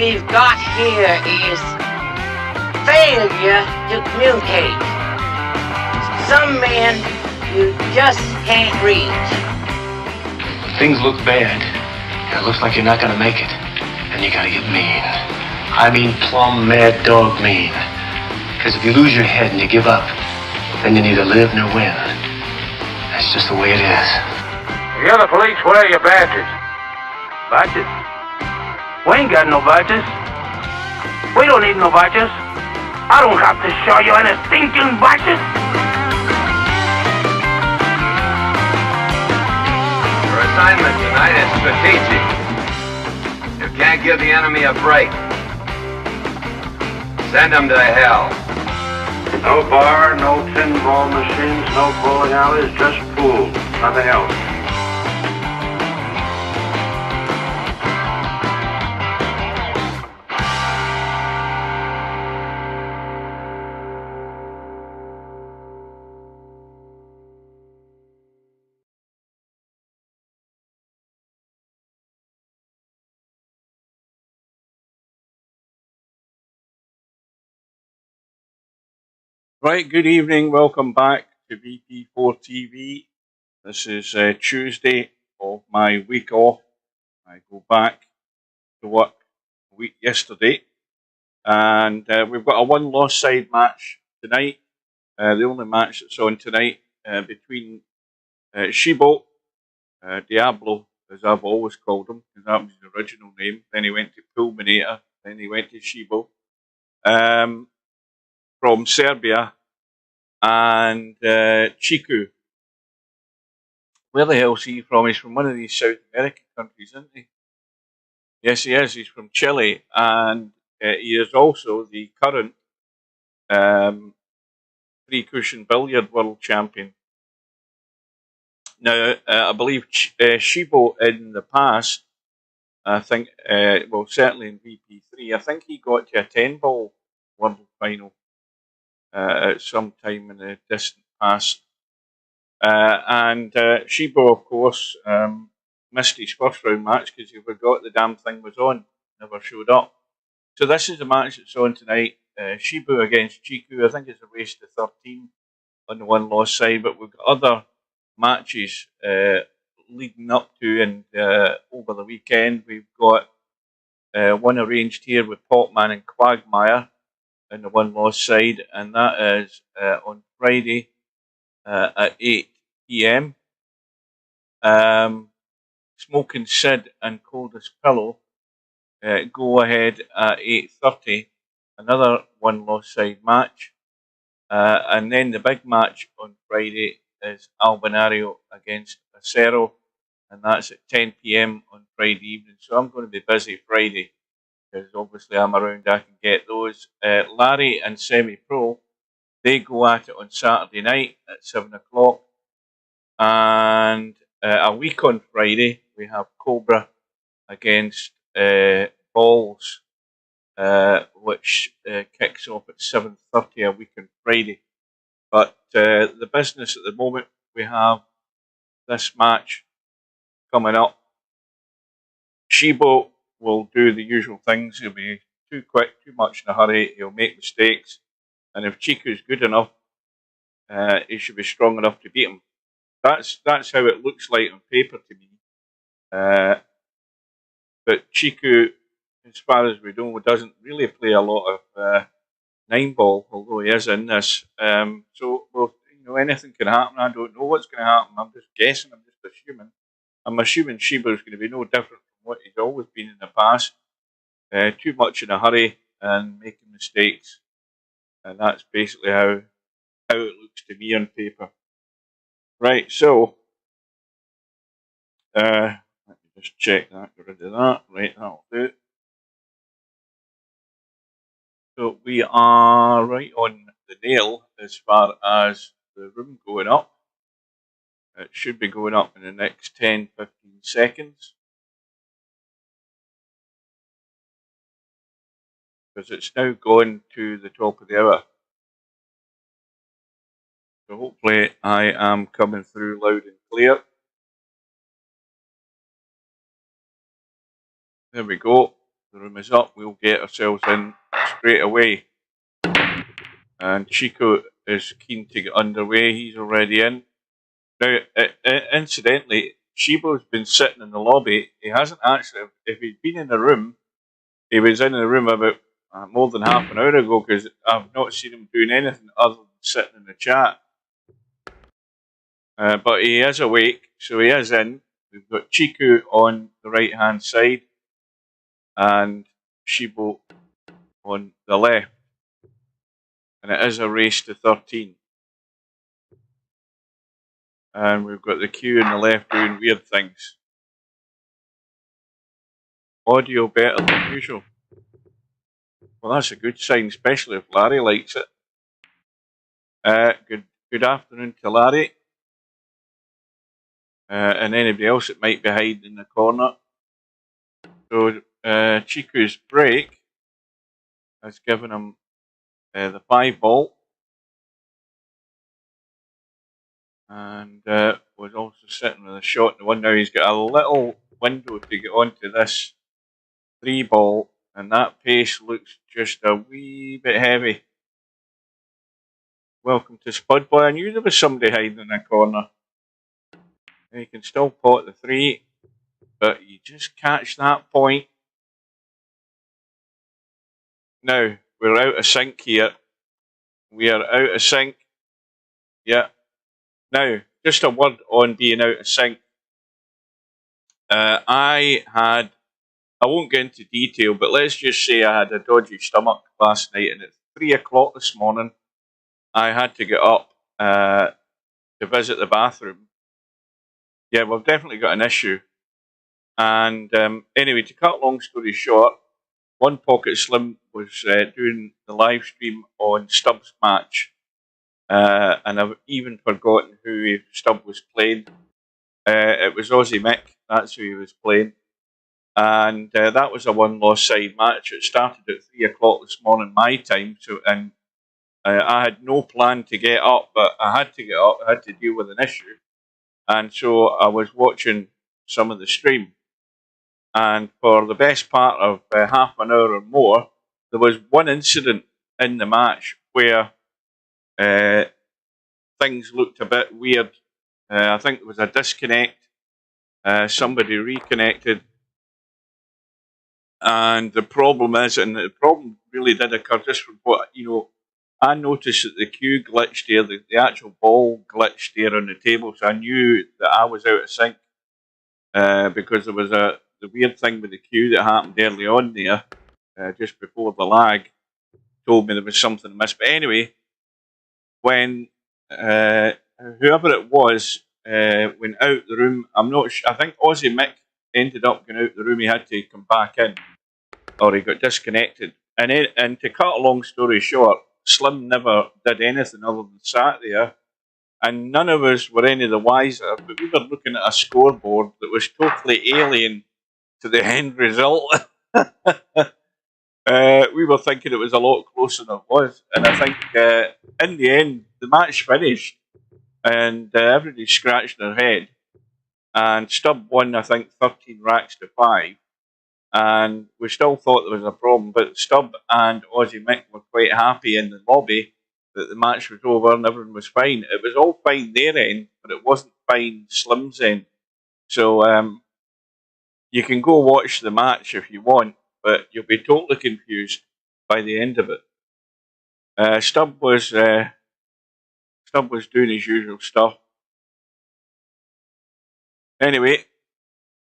we've got here is failure to communicate. Some men you just can't reach. Things look bad. It looks like you're not gonna make it. And you gotta get mean. I mean plumb mad dog mean. Because if you lose your head and you give up, then you neither live nor win. That's just the way it is. The other police, where are your badges? Badges? We ain't got no badges. We don't need no badges. I don't have to show you any stinking badges. Your assignment tonight is strategic. You can't give the enemy a break. Send them to hell. No bar, no pinball machines, no bowling alleys, just pool. Nothing else. Right, good evening, welcome back to VP4TV. This is Tuesday of my week off. I go back to work a week yesterday, and we've got a one-loss side match tonight. The only match that's on tonight between Shibo, Diablo, as I've always called him, because that was his original name. Then he went to Pulminator, then he went to Shibo. From Serbia, and Chicu. Where the hell is he from? He's from one of these South American countries, isn't he? Yes, he is. He's from Chile, and he is also the current three-cushion billiard world champion. Now, I believe Shibo in the past, I think, well, certainly in VP3, I think he got to a 10-ball world final at some time in the distant past. And Shibo, of course, missed his first round match because he forgot the damn thing was on, never showed up. So this is the match that's on tonight. Shibo against Chicu. I think it's a race to 13 on the one-loss side, but we've got other matches leading up to and over the weekend. We've got one arranged here with Potman and Quagmire in the one-loss side, and that is on Friday at 8 p.m. Smoking Sid and Coldest Pillow go ahead at 8:30, another one-loss side match. And then the big match on Friday is Albinario against Acero, and that's at 10 p.m. on Friday evening. So I'm going to be busy Friday, because obviously I'm around, I can get those. Larry and Semi-Pro, they go at it on Saturday night at 7 o'clock. And a week on Friday, we have Cobra against Balls, which kicks off at 7:30 a week on Friday. But the business at the moment, we have this match coming up. Shibo will do the usual things. He'll be too quick, too much in a hurry. He'll make mistakes. And if Chiku's good enough, he should be strong enough to beat him. That's how it looks like on paper to me. But Chicu, as far as we know, doesn't really play a lot of 9-ball, although he is in this. So, well, anything can happen. I don't know what's going to happen. I'm just guessing. I'm just assuming. I'm assuming Shiba is going to be no different from what he's always been in the past. Too much in a hurry and making mistakes. And that's basically how it looks to me on paper. Right, so let me just check that, get rid of that. Right, that'll do it. So we are right on the nail as far as the room going up. It should be going up in the next 10-15 seconds. Because it's now gone to the top of the hour. So hopefully I am coming through loud and clear. There we go. the room is up, we'll get ourselves in straight away. And Chicu is keen to get underway. He's already in. Now, incidentally, Shibo's been sitting in the lobby. He hasn't actually, if he'd been in the room, he was in the room about more than half an hour ago, because I've not seen him doing anything other than sitting in the chat. But he is awake, so he is in. We've got Chicu on the right-hand side and Shibo on the left. And it is a race to 13. And we've got the queue on the left doing weird things. Audio better than usual. Well, that's a good sign, especially if Larry likes it. Good afternoon to Larry. And anybody else that might be hiding in the corner. So Chicu's break has given him the 5 ball. And was also sitting with a shot in the one. Now he's got a little window to get onto this 3 ball, and that pace looks just a wee bit heavy. Welcome to Spud Boy. I knew there was somebody hiding in the corner. And you can still pot the 3, but you just catch that point. Now we're out of sync here. We are out of sync. Yeah. Now, just a word on being out of sync. I won't get into detail, but let's just say I had a dodgy stomach last night, and at 3 o'clock this morning, I had to get up to visit the bathroom. Yeah, we've definitely got an issue. And anyway, to cut a long story short, One Pocket Slim was doing the live stream on Stubb's match. And I've even forgotten who Stubb was playing. It was Aussie Mick, that's who he was playing. And that was a one-loss side match. It started at 3 o'clock this morning, my time. And I had no plan to get up, but I had to get up. I had to deal with an issue. And so I was watching some of the stream. And for the best part of half an hour or more, there was one incident in the match where things looked a bit weird. I think there was a disconnect. Somebody reconnected. And the problem is, and the problem really did occur just from what, I noticed that the cue glitched there, the actual ball glitched there on the table, so I knew that I was out of sync because there was the weird thing with the cue that happened early on there, just before the lag, told me there was something amiss. But anyway, when whoever it was went out the room, I'm not sure, I think Aussie Mick ended up going out the room. He had to come back in, or he got disconnected. And to cut a long story short, Slim never did anything other than sat there, and none of us were any the wiser. But we were looking at a scoreboard that was totally alien to the end result. We were thinking it was a lot closer than it was, and I think in the end the match finished, and everybody scratched their head. And Stubb won, I think, 13 racks to 5. And we still thought there was a problem, but Stubb and Aussie Mick were quite happy in the lobby that the match was over and everyone was fine. It was all fine their end, but it wasn't fine Slim's end. So you can go watch the match if you want, but you'll be totally confused by the end of it. Stubb was doing his usual stuff. Anyway,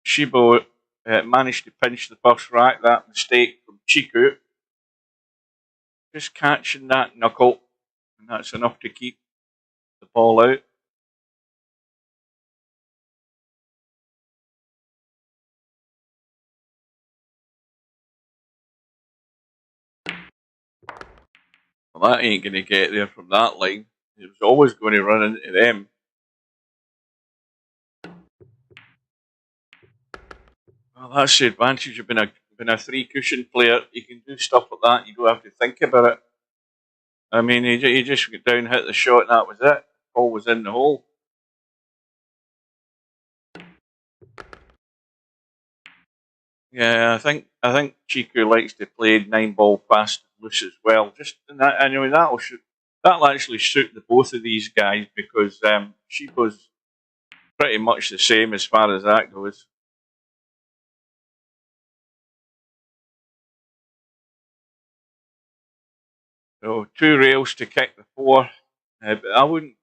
Shibo managed to pinch the first rack. That mistake from Chicu. Just catching that knuckle, and that's enough to keep the ball out. Well, that ain't going to get there from that line. It was always going to run into them. Well, that's the advantage of being a 3-cushion player. You can do stuff like that. You don't have to think about it. I mean, he just got down, hit the shot, and that was it. Ball was in the hole. Yeah, I I think Chicu likes to play 9-ball fast and loose as well. Just and that, I mean, that'll actually suit the both of these guys because Shibo's pretty much the same as far as that goes. So 2 rails to kick the 4. But I wouldn't.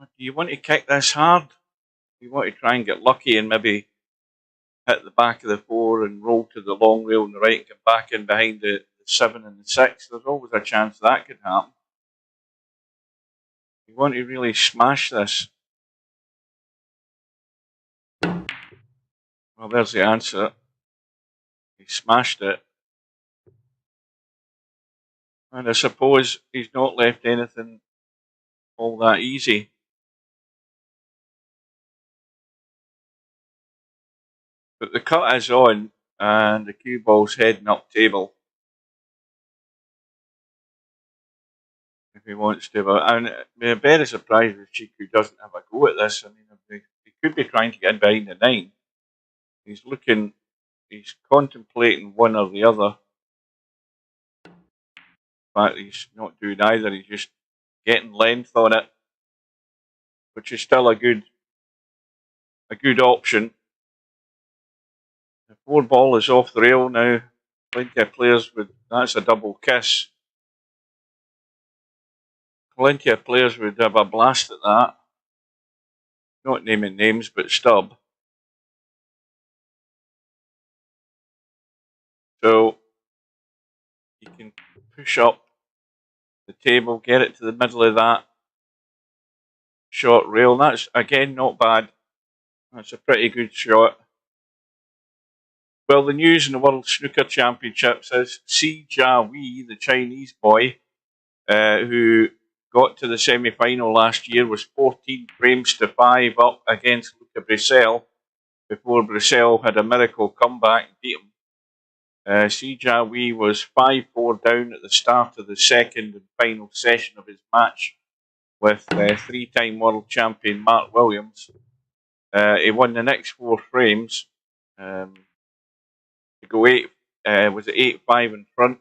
Do you want to kick this hard? You want to try and get lucky and maybe hit the back of the 4 and roll to the long rail on the right and get back in behind the 7 and the 6. There's always a chance that could happen. You want to really smash this. Well, there's the answer. He smashed it. And I suppose he's not left anything all that easy. But the cut is on, and the cue ball's heading up table. If he wants to, but I'm very surprised if Chicu doesn't have a go at this. I mean, he could be trying to get in behind the 9. He's looking, he's contemplating one or the other. In fact, he's not doing either. He's just getting length on it, which is still a good option. The 4 ball is off the rail now. Plenty of players would. That's a double kiss. Plenty of players would have a blast at that. Not naming names, but Stubb. So you can push up the table, get it to the middle of that short rail. That's again not bad. That's a pretty good shot. Well, the news in the World Snooker Championships is Si Jia-wei, the Chinese boy, who got to the semi-final last year, was 14 frames to 5 up against Luca Brissell before Brissell had a miracle comeback and beat him. Si Jia-wei was 5-4 down at the start of the second and final session of his match with 3-time world champion Mark Williams. He won the next 4 frames. To go 8, was it 8-5 in front?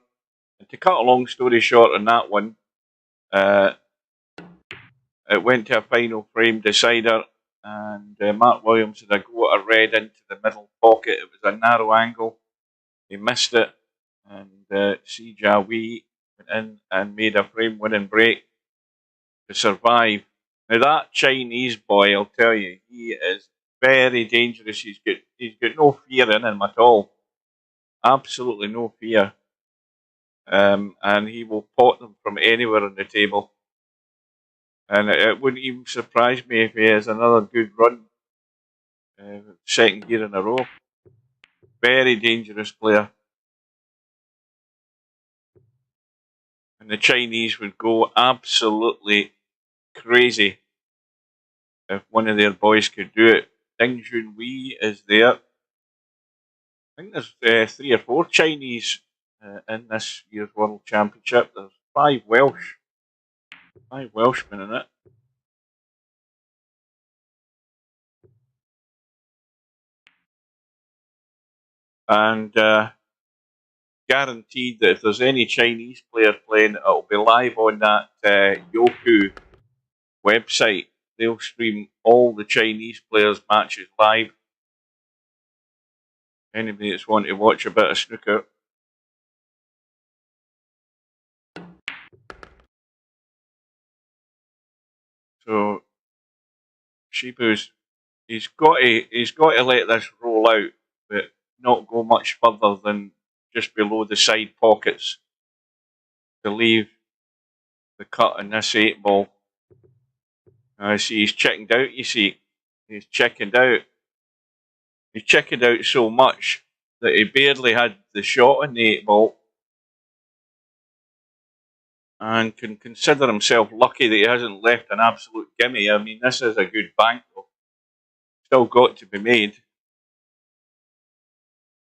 And to cut a long story short on that one, it went to a final frame decider, and Mark Williams had a go at a red into the middle pocket. It was a narrow angle. He missed it, and Si Jia-wei went in and made a frame-winning break to survive. Now that Chinese boy, I'll tell you, he is very dangerous. He's got no fear in him at all. Absolutely no fear. And he will pot them from anywhere on the table. And it wouldn't even surprise me if he has another good run. Second year in a row. Very dangerous player. And the Chinese would go absolutely crazy if one of their boys could do it. Ding Junhui is there. I think there's 3 or 4 Chinese in this year's World Championship. There's 5 Welsh. 5 Welshmen in it. And guaranteed that if there's any Chinese players playing, it'll be live on that Yoku website. They'll stream all the Chinese players' matches live. Anybody that's wanting to watch a bit of snooker. So Shibo's he's got to let this roll out, but not go much further than just below the side pockets to leave the cut in this 8 ball. I see he's chickened out, you see. He's chickened out. He chickened out so much that he barely had the shot in the 8 ball. And can consider himself lucky that he hasn't left an absolute gimme. I mean, this is a good bank, though. Still got to be made.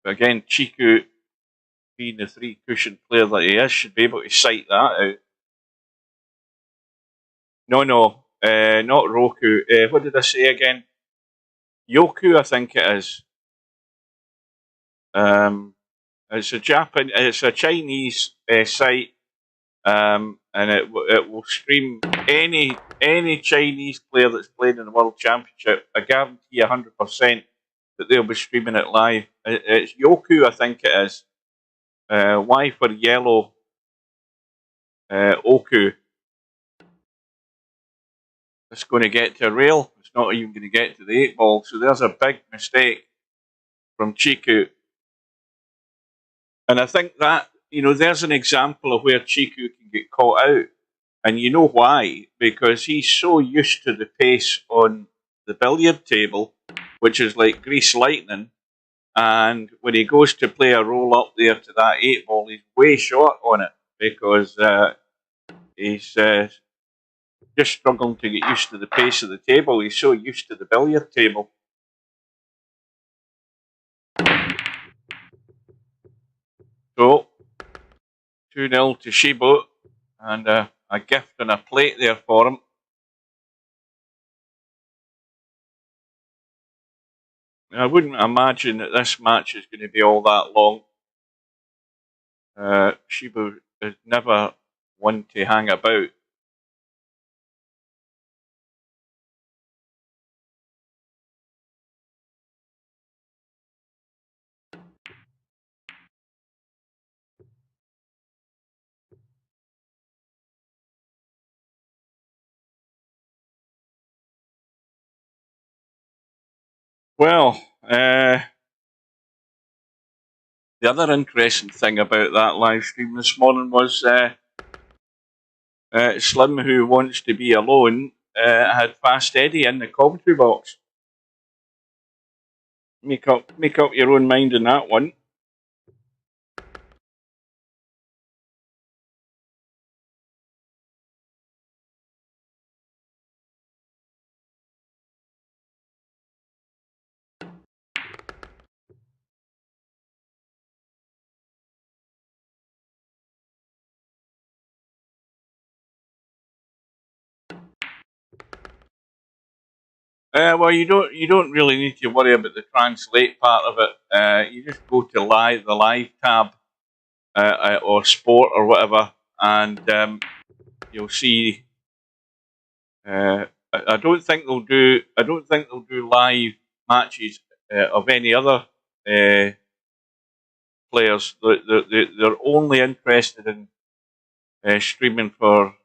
But again, Chicu, being the 3 cushion player that he is, should be able to sight that out. No, not Roku. What did I say again? Yoku, I think it is. It's a Chinese site, and it will stream any Chinese player that's played in the World Championship. I guarantee 100% that they'll be streaming it live. It's Yoku, I think it is. Y for yellow. Oku. It's going to get to a rail. It's not even going to get to the 8 ball. So there's a big mistake from Chicu. And I think that, there's an example of where Chicu can get caught out. And you know why? Because he's so used to the pace on the billiard table, which is like grease lightning. And when he goes to play a roll up there to that 8 ball, he's way short on it because he's just struggling to get used to the pace of the table. He's so used to the billiard table. So, 2-0 to Shibo, and a gift and a plate there for him. I wouldn't imagine that this match is going to be all that long. Shibo is never one to hang about. Well, the other interesting thing about that live stream this morning was Slim, who wants to be alone, had Fast Eddie in the commentary box. Make up your own mind on that one. Well, you don't really need to worry about the translate part of it. You just go to the live tab or sport or whatever, and you'll see. I don't think they'll do live matches of any other players. They're only interested in streaming for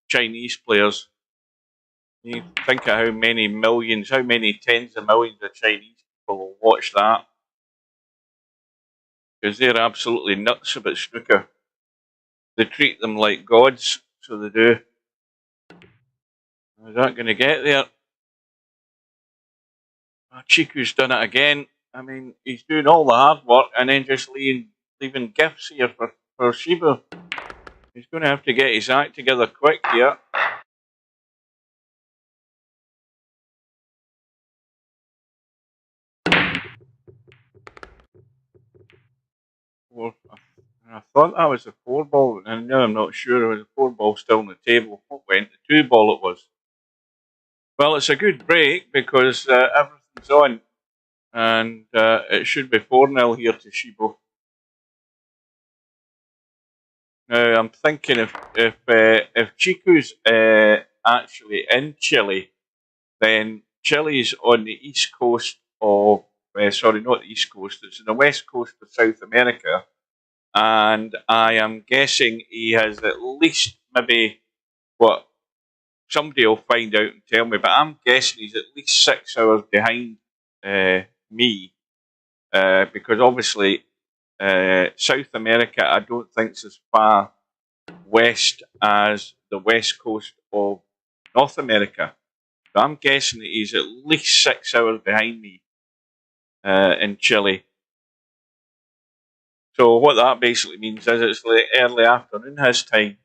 Chinese players. You think of how many tens of millions of Chinese people will watch that. Because they're absolutely nuts about snooker. They treat them like gods, so they do. Is that going to get there? Oh, Chiku's done it again. I mean, he's doing all the hard work and then just leaving gifts here for Shibo. He's going to have to get his act together quick here. I thought that was a 4 ball, and now I'm not sure. It was a 4 ball still on the table. What went? The 2 ball it was. Well, it's a good break because everything's on, and it should be 4-0 here to Shibo. Now I'm thinking if Chiku's actually in Chile, then Chile's on the east coast of sorry, not the east coast. It's on the west coast of South America. And I am guessing he has at least maybe, what, somebody will find out and tell me, but I'm guessing he's at least 6 hours behind me, because obviously South America I don't think is as far west as the west coast of North America. So I'm guessing that he's at least 6 hours behind me in Chile. So what that basically means is it's like early afternoon his time.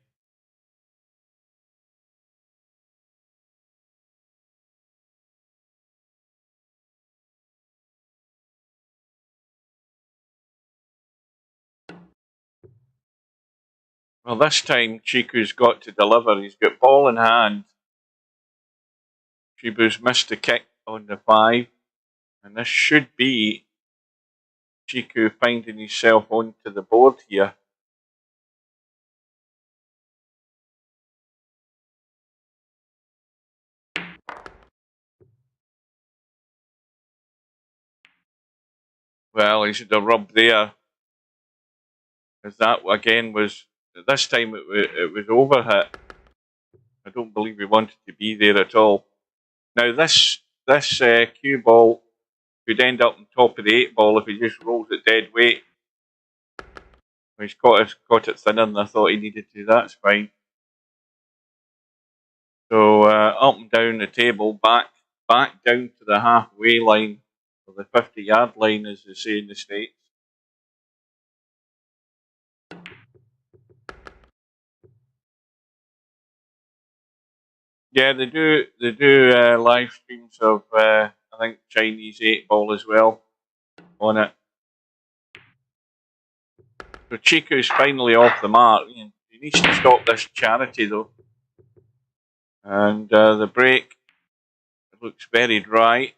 Well, this time Chiku's got to deliver. He's got ball in hand. Shibu's missed the kick on the 5. And this should be Chicu finding himself onto the board here. Well, he's had a rub there. As that again was, this time it was overhit. I don't believe he wanted to be there at all. Now this cue ball could end up on top of the 8 ball if he just rolls it dead weight. He's caught it thinner than I thought he needed to. That's fine. So up and down the table, back down to the halfway line, or the 50-yard line, as they say in the States. Yeah, they do live streams of I think Chinese 8 ball as well on it. So Chicu's finally off the mark. He needs to stop this charity though. And the break looks very dry.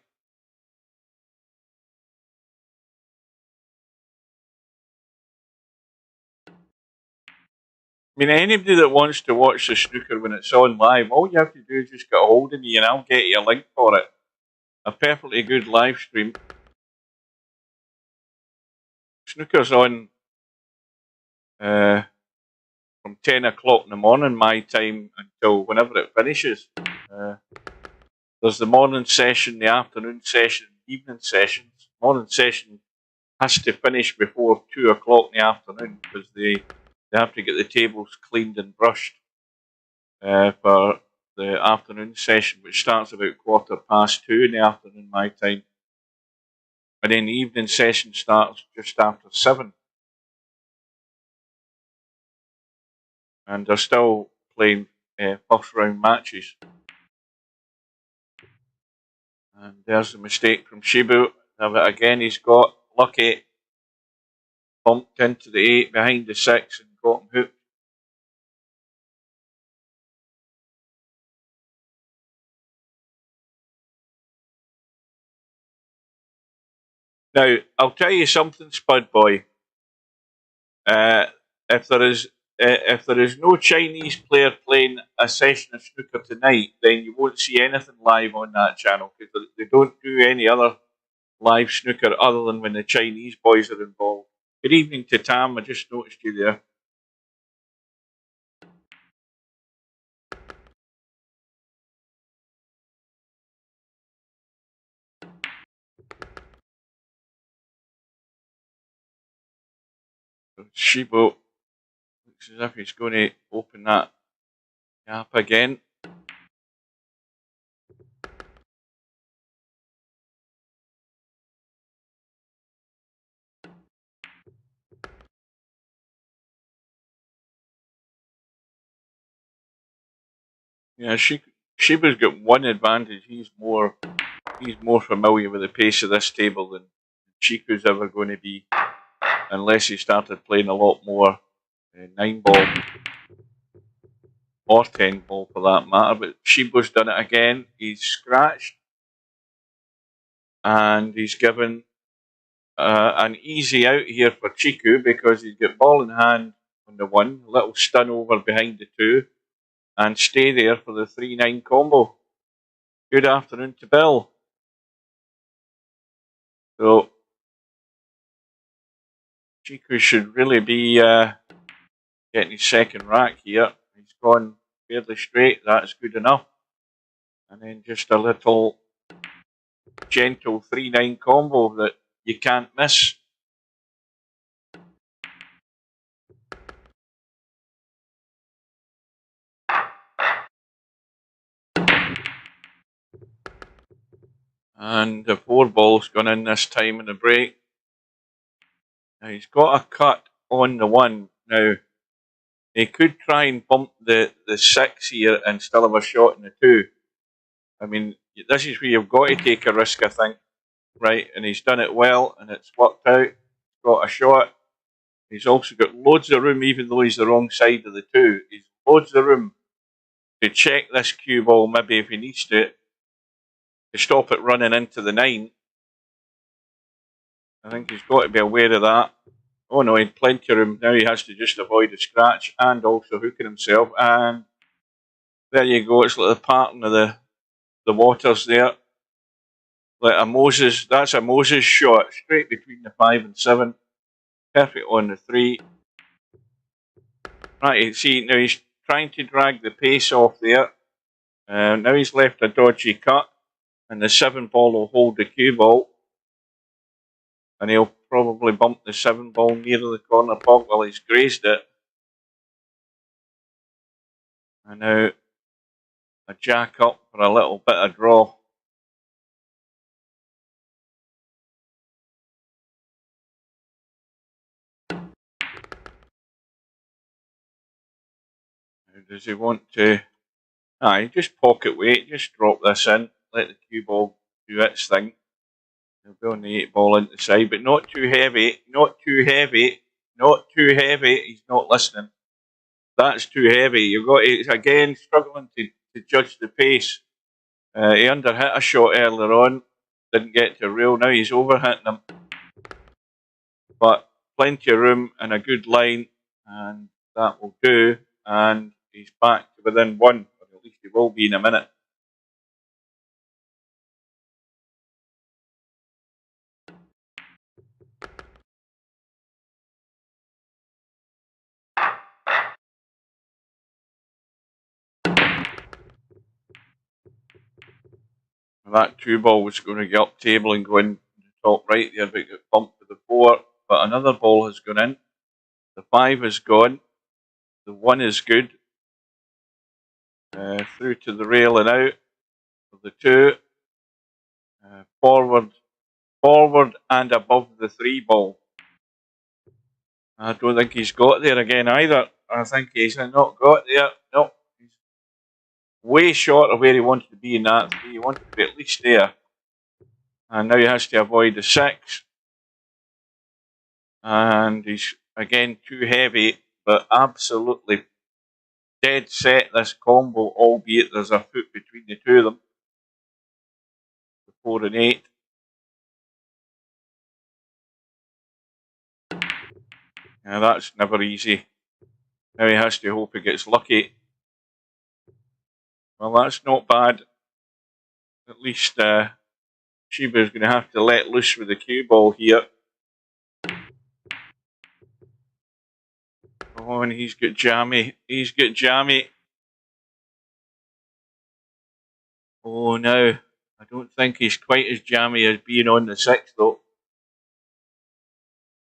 I mean, anybody that wants to watch the snooker when it's on live, all you have to do is just get a hold of me and I'll get you a link for it. A perfectly good live stream. Snooker's on from 10 o'clock in the morning my time until whenever it finishes. There's the morning session, the afternoon session, evening sessions. Morning session has to finish before 2 o'clock in the afternoon because they have to get the tables cleaned and brushed for the afternoon session, which starts about 2:15 in the afternoon my time. And then the evening session starts just after 7. And they're still playing first round matches. And there's a mistake from Shibo. Now again, he's got lucky. Bumped into the 8 behind the 6 and got him hooked. Now, I'll tell you something, Spud Boy. If there is no Chinese player playing a session of snooker tonight, then you won't see anything live on that channel because they don't do any other live snooker other than when the Chinese boys are involved. Good evening to Tam, I just noticed you there. Shibo looks as if he's going to open that gap again. Yeah, Shiba's got one advantage. He's more familiar with the pace of this table than Chicu's ever going to be, unless he started playing a lot more 9 ball or 10 ball for that matter. But Shibo's done it again. He's scratched and he's given an easy out here for Chicu because he's got ball in hand on the 1, a little stun over behind the 2, and stay there for the 3-9 combo. Good afternoon to Bill. So Chicu should really be getting his second rack here. He's gone fairly straight, that's good enough. And then just a little gentle 3-9 combo that you can't miss. And the 4 ball's gone in this time in the break. Now he's got a cut on the 1. Now he could try and bump the 6 here and still have a shot in the 2. I mean, this is where you've got to take a risk, I think. Right, and he's done it well and it's worked out. Got a shot. He's also got loads of room, even though he's the wrong side of the 2. He's loads of room to check this cue ball, maybe if he needs to stop it running into the 9. I think he's got to be aware of that. Oh no, he had plenty of room. Now he has to just avoid a scratch and also hooking himself. And there you go. It's like the parting of the waters there. Like a Moses. That's a Moses shot straight between the 5 and 7. Perfect on the 3. Right, see now he's trying to drag the pace off there. Now he's left a dodgy cut, and the 7 ball will hold the cue ball. And he'll probably bump the 7 ball near the corner pog while he's grazed it. And now a jack up for a little bit of draw. Now does he want to? Aye, just pocket weight, just drop this in, let the cue ball do its thing. He'll be on the 8 ball into the side, but not too heavy, not too heavy, not too heavy. He's not listening. That's too heavy. You've got to, again, struggling to judge the pace. He underhit a shot earlier on, didn't get to reel. Now he's overhitting him. But plenty of room and a good line, and that will do. And he's back to within 1, or at least he will be in a minute. That 2 ball was going to get up table and go in the top right there, but it got bumped to the 4. But another ball has gone in. The 5 is gone. The 1 is good. Through to the rail and out for the 2. Forward and above the 3 ball. I don't think he's got there again either. I think he's not got there. No, he's way short of where he wanted to be in that 3. He wanted to be at least there. And now he has to avoid the 6. And he's again too heavy, but absolutely dead set this combo, albeit there's a foot between the 2 of them. The 4 and 8. Now that's never easy. Now he has to hope he gets lucky. Well, that's not bad. At least Shibo is going to have to let loose with the cue ball here. Oh, and he's got jammy. He's got jammy. Oh, no. I don't think he's quite as jammy as being on the 6, though.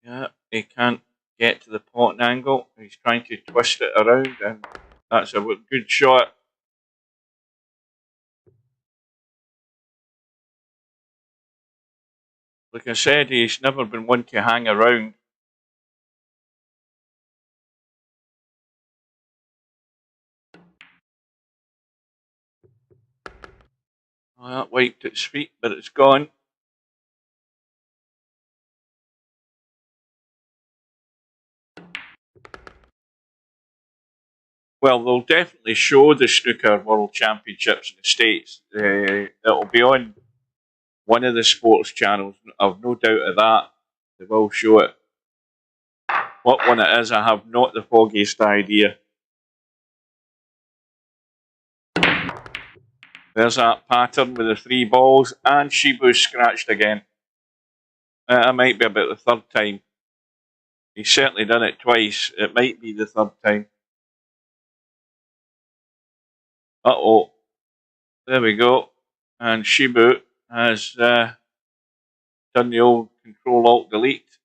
Yeah, he can't get to the pot angle. He's trying to twist it around, and that's a good shot. Like I said, he's never been one to hang around. Oh, that wiped its feet, but it's gone. Well, they'll definitely show the Snooker World Championships in the States. It'll be on one of the sports channels. I've no doubt of that. They will show it. What one it is, I have not the foggiest idea. There's that pattern with the 3 balls, and Shibo's scratched again. It might be about the 3rd time. He's certainly done it twice. It might be the 3rd time. Uh-oh. There we go. And Shibo has done the old Control-Alt-Delete.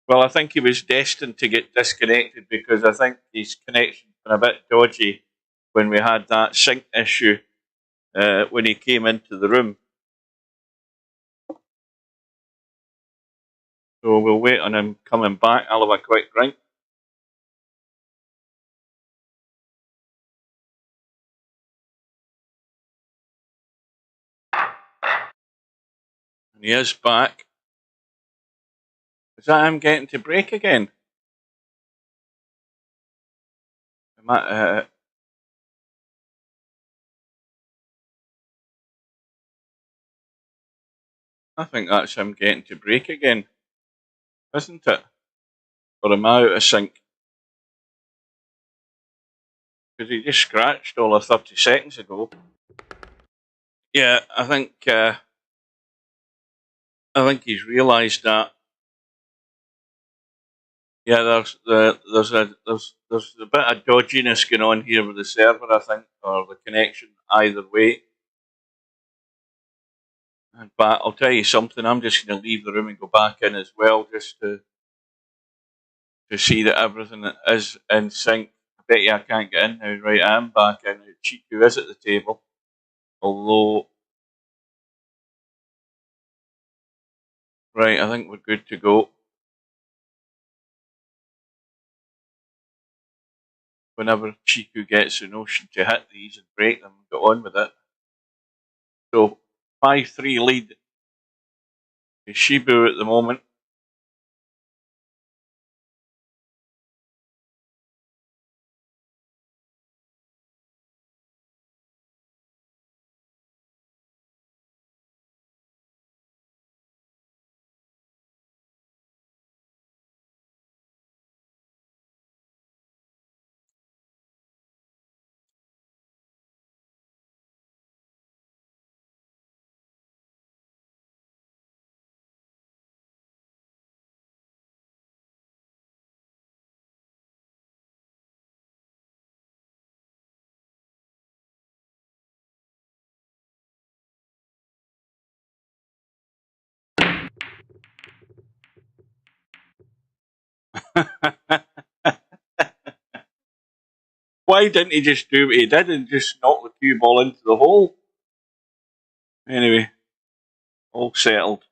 Well, I think he was destined to get disconnected because I think his connection's been a bit dodgy when we had that sync issue when he came into the room. So we'll wait on him coming back. I'll have a quick drink. And he is back. Is that him getting to break again? I think that's him getting to break again, isn't it? Or am I out of sync? Because he just scratched all of 30 seconds ago. Yeah, I think he's realised that. Yeah, there's a bit of dodginess going on here with the server, I think, or the connection either way. But I'll tell you something, I'm just going to leave the room and go back in as well, just to see that everything is in sync. I bet you I can't get in now. Right, I am back in. Chicu is at the table, although. Right, I think we're good to go. Whenever Chicu gets the notion to hit these and break them, get on with it. So 5-3 lead is Shibo at the moment. Why didn't he just do what he did and just knock the cue ball into the hole? Anyway, all settled.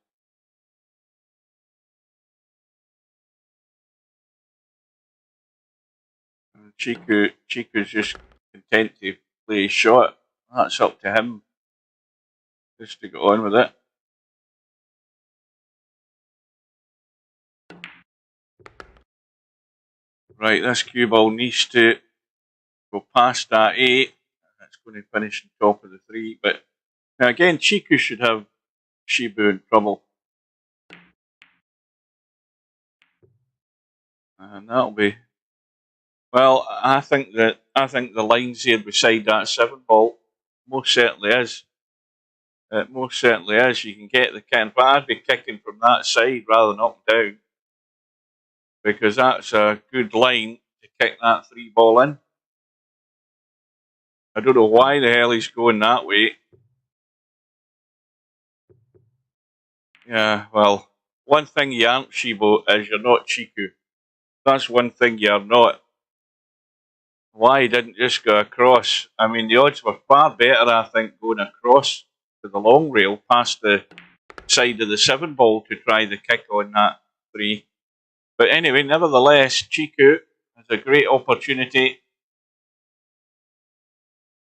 Chicu's just content to play his shot. That's up to him, just to get on with it. Right, this cue ball needs to go past that 8. That's going to finish on top of the 3. But now again, Chicu should have Shibo in trouble. And that'll be. Well, I think the lines here beside that 7 ball most certainly is. It most certainly is. You can get the can, but I'd be kicking from that side rather than up and down, because that's a good line to kick that 3 ball in. I don't know why the hell he's going that way. Yeah, well, one thing you aren't, Shibo, is you're not Chicu. That's one thing you're not. Why he didn't just go across? I mean, the odds were far better, I think, going across to the long rail past the side of the 7 ball to try the kick on that 3. But anyway, nevertheless, Chicu has a great opportunity.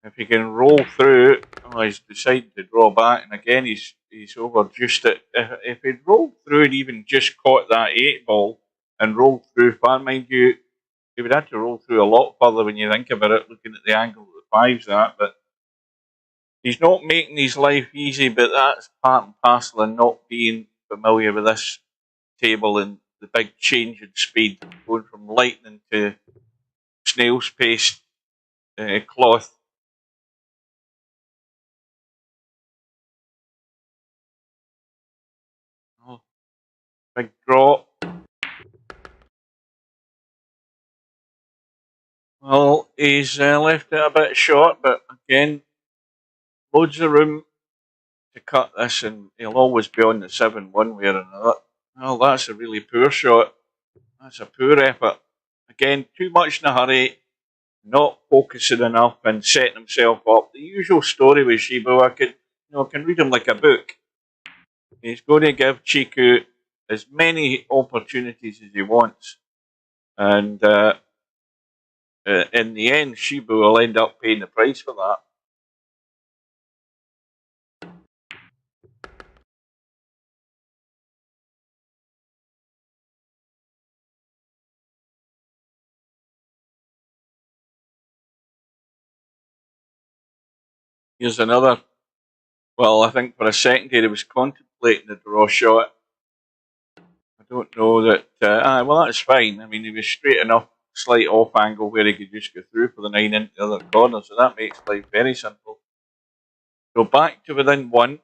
If he can roll through, oh, he's decided to draw back, and again he's overjuiced it. If he'd rolled through and even just caught that 8 ball and rolled through far, mind you, he would have to roll through a lot further when you think about it, looking at the angle that the 5's at. But he's not making his life easy, but that's part and parcel of not being familiar with this table and the big change in speed, going from lightning to snail's pace cloth. Oh, big draw. Well, he's left it a bit short, but again, loads of room to cut this, and he'll always be on the 7 one way or another. Well, that's a really poor shot. That's a poor effort. Again, too much in a hurry, not focusing enough and setting himself up. The usual story with Shibo, I can read him like a book. He's going to give Chicu as many opportunities as he wants, and in the end, Shibo will end up paying the price for that. Here's another. Well, I think for a second here he was contemplating the draw shot. I don't know that. Well, that's fine. I mean, he was straight enough, slight off angle where he could just go through for the 9 into the other corner, so that makes life very simple. So back to within 1.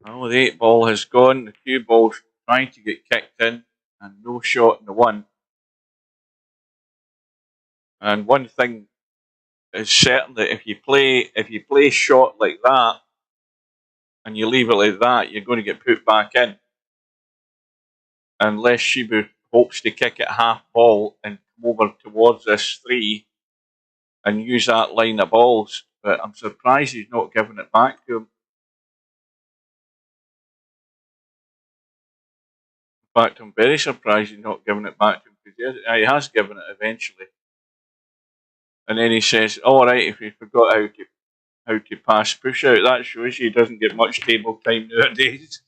Oh, the 8 ball has gone. The cue ball's trying to get kicked in, and no shot in the 1. And one thing is certain that if you play shot like that, and you leave it like that, you're going to get put back in. Unless Shibo hopes to kick it half ball and come over towards this 3 and use that line of balls. But I'm surprised he's not giving it back to him. In fact, I'm very surprised he's not giving it back to him, because he has given it eventually. And then he says, all right, if he forgot how to pass push out, that shows you he doesn't get much table time nowadays.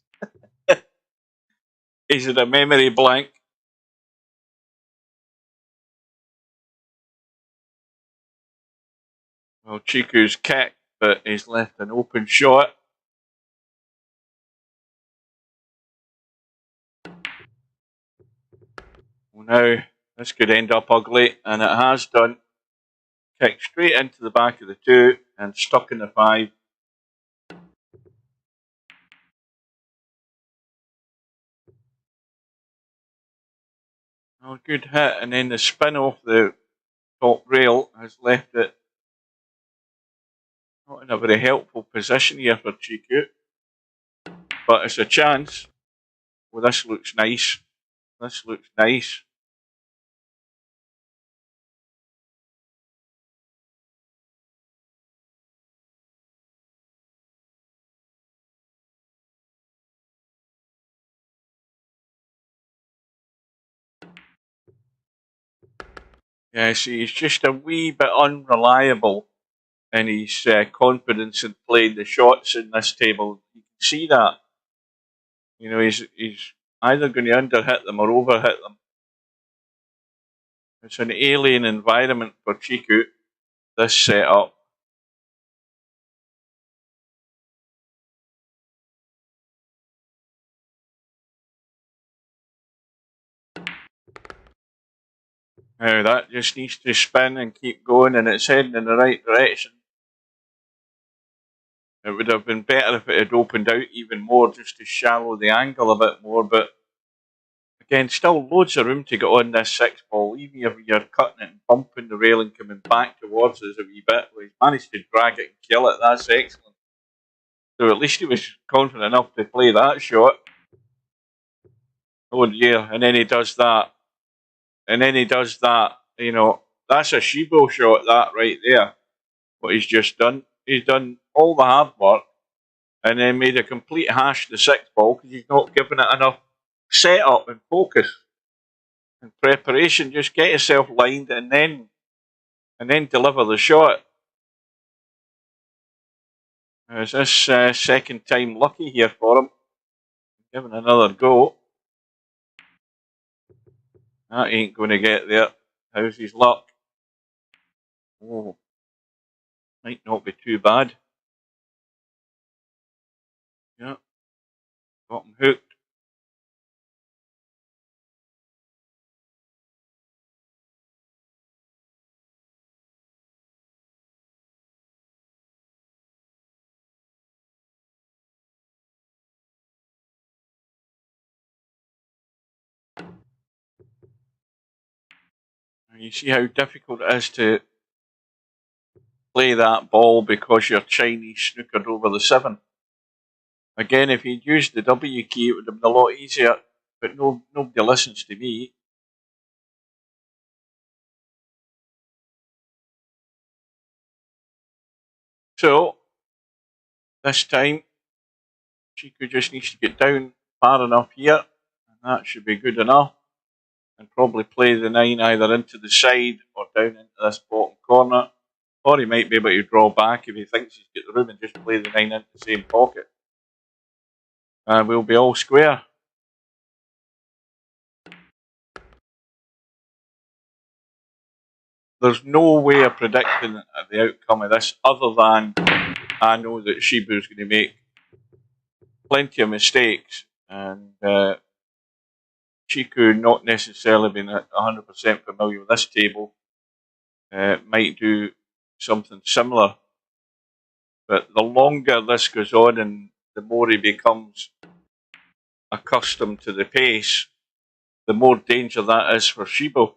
He's in a memory blank. Well, Chicu's kicked, but he's left an open shot. Well, now, this could end up ugly, and it has done. Kicked straight into the back of the 2 and stuck in the 5. Oh, good hit, and then the spin off the top rail has left it not in a very helpful position here for Chicu. But it's a chance. Well, this looks nice. This looks nice. Yeah, see, he's just a wee bit unreliable in his confidence in playing the shots in this table. You can see that. You know, he's either going to underhit them or overhit them. It's an alien environment for Chicu, this setup. Now that just needs to spin and keep going, and it's heading in the right direction. It would have been better if it had opened out even more, just to shallow the angle a bit more, but again, still loads of room to get on this 6 ball, even if you're cutting it and bumping the rail and coming back towards us a wee bit. Well, he's managed to drag it and kill it, that's excellent. So at least he was confident enough to play that shot. Oh dear, and then he does that. And then he does that, you know, that's a Shibo shot, that right there. What he's just done. He's done all the hard work and then made a complete hash of the 6 ball because he's not given it enough setup and focus and preparation. Just get yourself lined and then deliver the shot. Is this second time lucky here for him? Giving another go. That ain't going to get there. How's his luck? Oh, might not be too bad. Yeah, got him hooked. You see how difficult it is to play that ball because you're Chinese snookered over the 7. Again, if he'd used the W key, it would have been a lot easier, but nobody listens to me. So, this time, Chicu just needs to get down far enough here, and that should be good enough. And probably play the 9 either into the side or down into this bottom corner. Or he might be able to draw back if he thinks he's got the room and just play the 9 into the same pocket. And we'll be all square. there's no way of predicting the outcome of this other than I know that Shibo's going to make plenty of mistakes, and Chicu, not necessarily being 100% familiar with this table, might do something similar. But the longer this goes on and the more he becomes accustomed to the pace, the more danger that is for Shibo.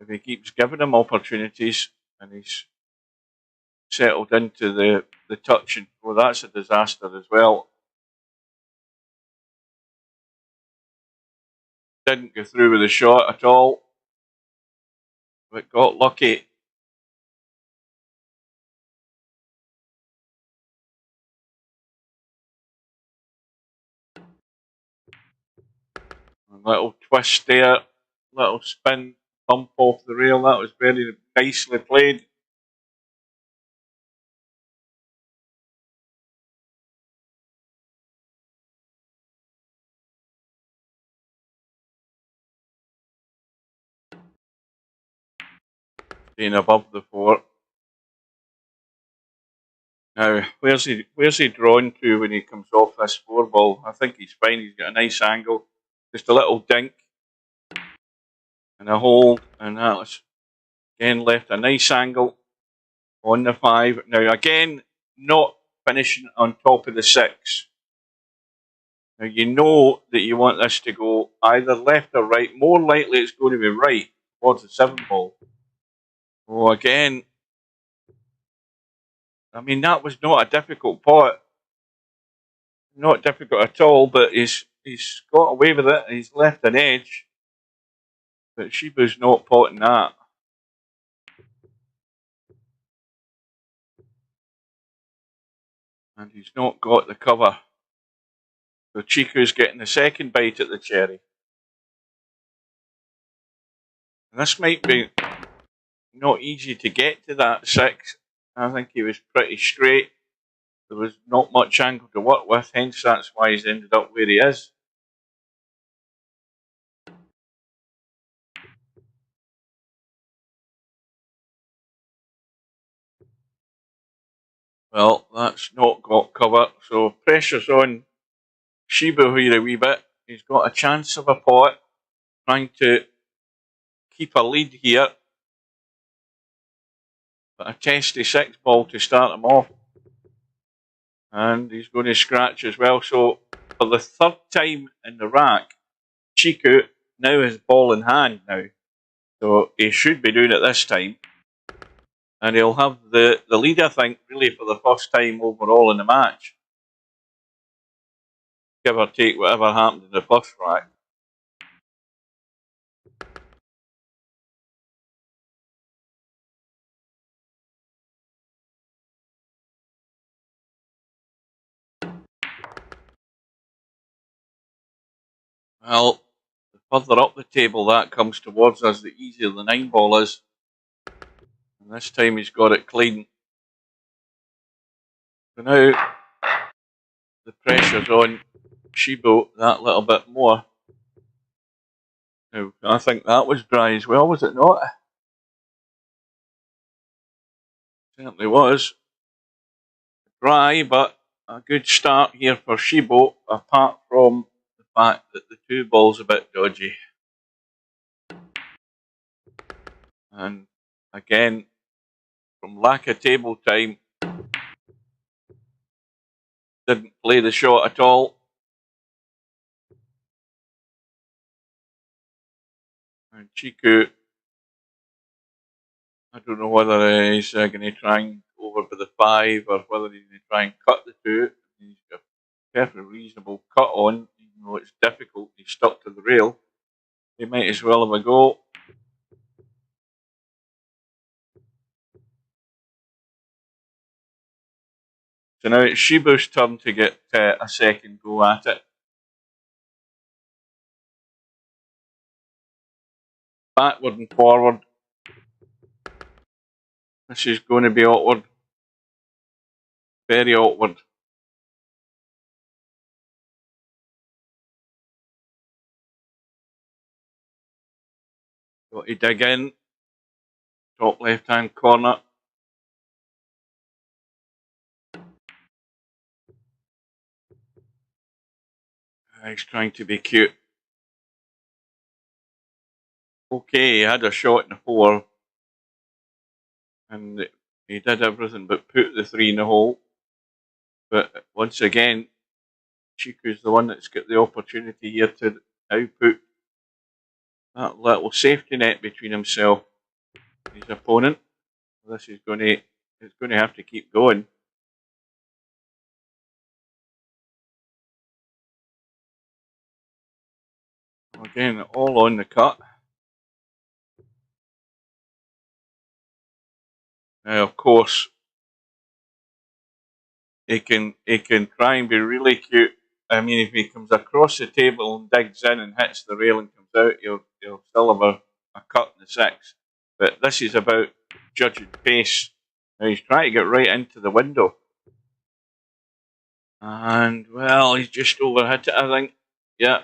If he keeps giving him opportunities and he's settled into the touching, well, that's a disaster as well. Didn't go through with the shot at all, but got lucky. A little twist there, little spin, bump off the rail. That was very nicely played. Being above the 4. Now, where's he drawn to when he comes off this 4 ball? I think he's fine. He's got a nice angle. Just a little dink and a hold, and that was again left a nice angle on the 5. Now again, not finishing on top of the 6. Now you know that you want this to go either left or right. More likely it's going to be right towards the 7 ball. Oh, again, I mean, that was not a difficult pot. Not difficult at all, but he's got away with it. He's left an edge. But Shiba's not potting that. And he's not got the cover. So Chicu's getting the second bite at the cherry. And this might be not easy to get to that 6. I think he was pretty straight. There was not much angle to work with, hence that's why he's ended up where he is. Well, that's not got cover, so pressure's on Shibo here a wee bit. He's got a chance of a pot, trying to keep a lead here. But a testy 6 ball to start him off. And he's going to scratch as well. So for the 3rd time in the rack, Chicu now has ball in hand now. So he should be doing it this time. And he'll have the lead, I think, really for the first time overall in the match. Give or take whatever happened in the first rack. Well, the further up the table that comes towards us, the easier the 9 ball is. And this time he's got it clean. So now the pressure's on Shibo that little bit more. Now, I think that was dry as well, was it not? Certainly was. Dry, but a good start here for Shibo, apart from the fact that the 2 ball's a bit dodgy. And again, from lack of table time, didn't play the shot at all. And Chicu, I don't know whether he's going to try and go over by the 5 or whether he's going to try and cut the 2. He's got a perfectly reasonable cut on, even though it's difficult. He's stuck to the rail. He might as well have a go. So now it's Shibo's turn to get a second go at it. Backward and forward. This is going to be awkward. Very awkward. Got to dig in. Top left hand corner. He's trying to be cute. Okay, he had a shot in the 4. And he did everything but put the 3 in the hole. But once again, Chicu's the one that's got the opportunity here to now put that little safety net between himself and his opponent. This is going to, it's going to have to keep going. Again, all on the cut. Now, of course, he can try and be really cute. I mean, if he comes across the table and digs in and hits the rail and comes out, he'll still have a cut in the 6. But this is about judging pace. Now he's trying to get right into the window. And, well, he's just overhit it, I think. Yeah.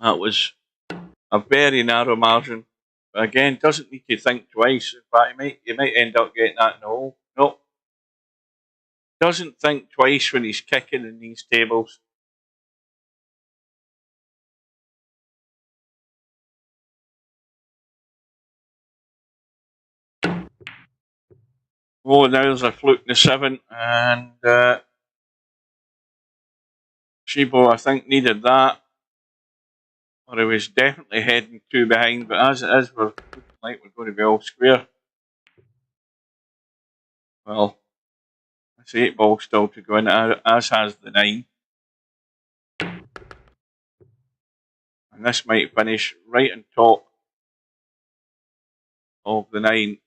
That was a very narrow margin. But again, doesn't need to think twice. In fact, you might end up getting that in the hole. Nope. Doesn't think twice when he's kicking in these tables. Oh, now there's a fluke in the 7, and Shibo, I think, needed that. Or he was definitely heading 2 behind, but as it is, we're looking like we're going to be all square. Well, that's 8 balls still to go in, as has the 9. And this might finish right on top of the 9,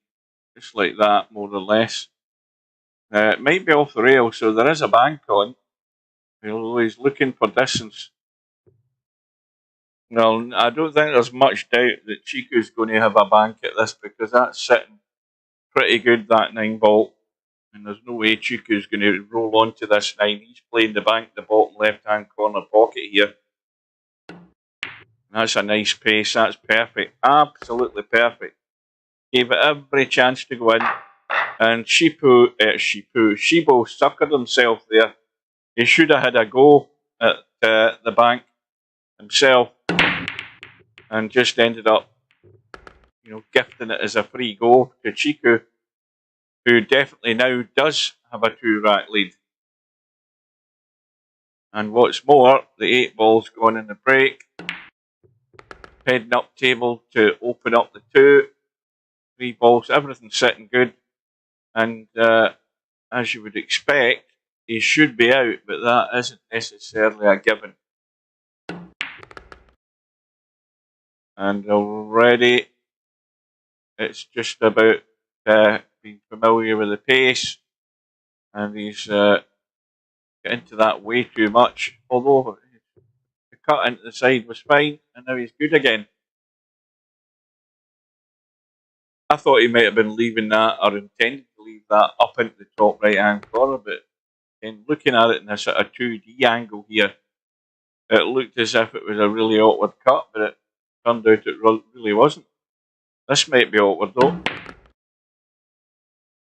just like that, more or less. It might be off the rail, so there is a bank on. He's looking for distance. Well, I don't think there's much doubt that Chicu's going to have a bank at this, because that's sitting pretty good, that 9 ball. And there's no way Chicu's going to roll onto this 9. He's playing the bank, the bottom left-hand corner pocket here. That's a nice pace. That's perfect. Absolutely perfect. Gave it every chance to go in. And Shibo suckered himself there. He should have had a go at the bank himself and just ended up, gifting it as a free go to Chicu, who definitely now does have a 2-rack lead. And what's more, the 8 ball's gone in the break. Heading up table to open up the 2. 3 balls, everything's sitting good. And as you would expect, he should be out, but that isn't necessarily a given. And already it's just about being familiar with the pace, and he's got into that way too much. Although the cut into the side was fine, and now he's good again. I thought he might have been leaving that, or intended to leave that up into the top right hand corner, but in looking at it in a sort of 2D angle here, it looked as if it was a really awkward cut, but it turned out it really wasn't. This might be awkward though.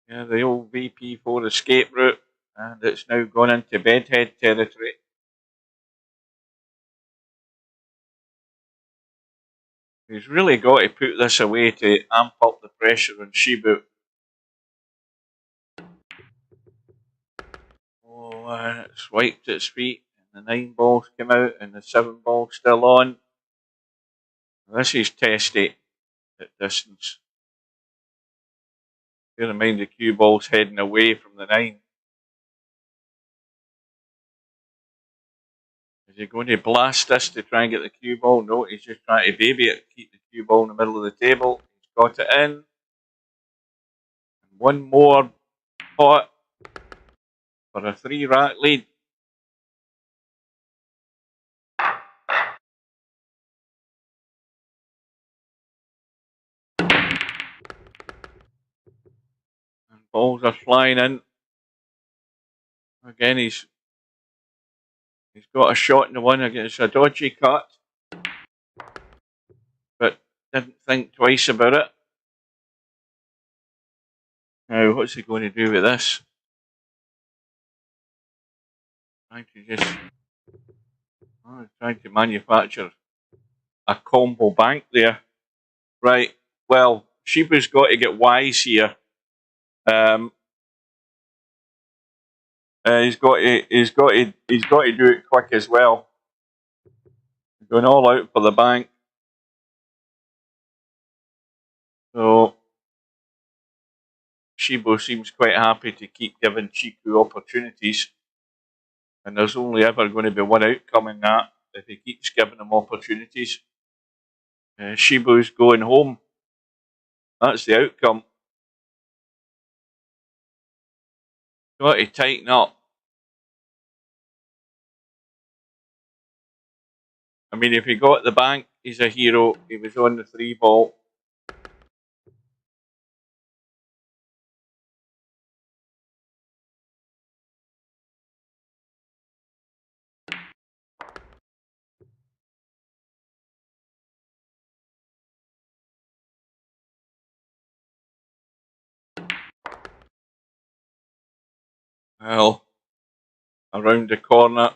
Yeah, the old VP4 escape route, and it's now gone into bedhead territory. He's really got to put this away to amp up the pressure on Shibo. Oh, it's wiped its feet, and the 9 balls came out, and the 7 ball's still on. This is testy at distance. Bear in mind the cue ball's heading away from the 9. Is he going to blast this to try and get the cue ball? No, he's just trying to baby it, keep the cue ball in the middle of the table. He's got it in. And one more pot for a 3-rack lead. And balls are flying in. Again, he's got a shot in the 1 against a dodgy cut. Didn't think twice about it. Now, what's he going to do with this? Trying to manufacture a combo bank there. Right. Well, Shibo's got to get wise here. He's got to do it quick as well. Going all out for the bank. So Shibo seems quite happy to keep giving Chicu opportunities. And there's only ever going to be one outcome in that if he keeps giving him opportunities. Shibo's going home. That's the outcome. Got to tighten up. I mean, if he got the bank, he's a hero. He was on the 3 ball. Well, around the corner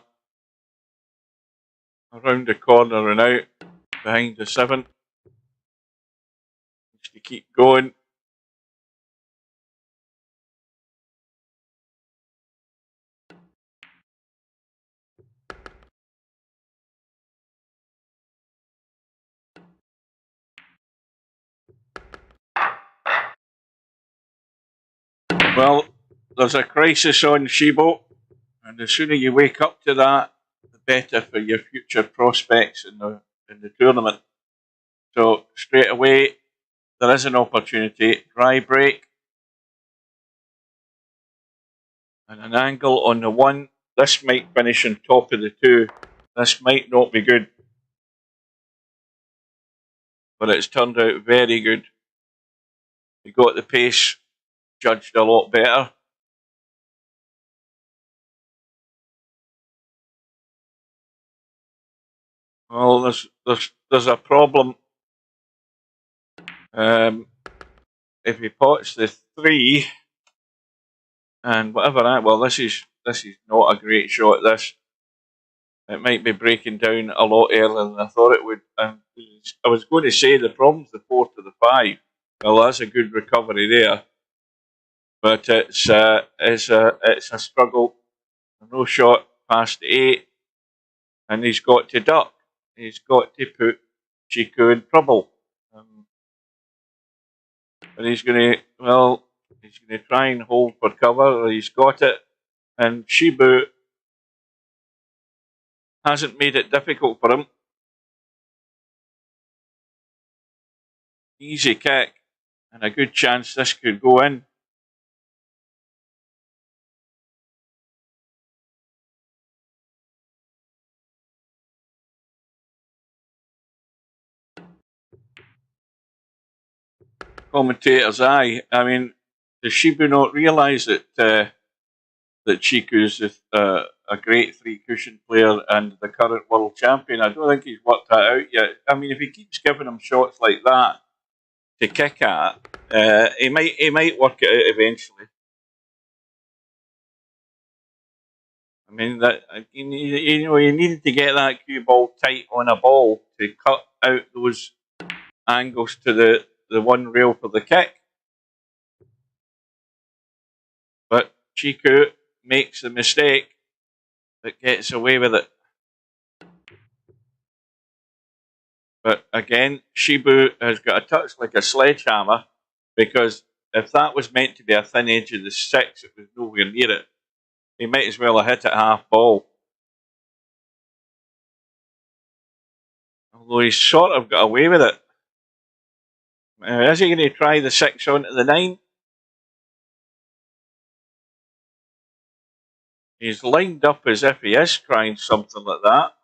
and out behind the 7. Needs to keep going. Well, there's a crisis on Shibo, and the sooner you wake up to that, the better for your future prospects in the tournament. So straight away, there is an opportunity. Dry break. And an angle on the 1. This might finish on top of the 2. This might not be good. But it's turned out very good. We got the pace judged a lot better. Well, there's a problem. If he pots the 3 and whatever that, well, this is not a great shot. This, it might be breaking down a lot earlier than I thought it would. And I was going to say the problem's the 4 to the 5. Well, that's a good recovery there, but it's a struggle. No shot past 8, and he's got to duck. He's got to put Chicu in trouble. But he's going to try and hold for cover. He's got it, and Shibo hasn't made it difficult for him. Easy kick, and a good chance this could go in. Commentator's eye. I mean, does Shibo not realise that Chiku's a great 3 cushion player and the current world champion? I don't think he's worked that out yet. I mean, if he keeps giving him shots like that to kick at, he might work it out eventually. I mean, that you needed to get that cue ball tight on a ball to cut out those angles to the 1 rail for the kick. But Chicu makes the mistake that gets away with it. But again, Shibo has got a touch like a sledgehammer, because if that was meant to be a thin edge of the 6, it was nowhere near it. He might as well have hit it half ball. Although he's sort of got away with it. Is he going to try the 6 onto the 9? He's lined up as if he is trying something like that.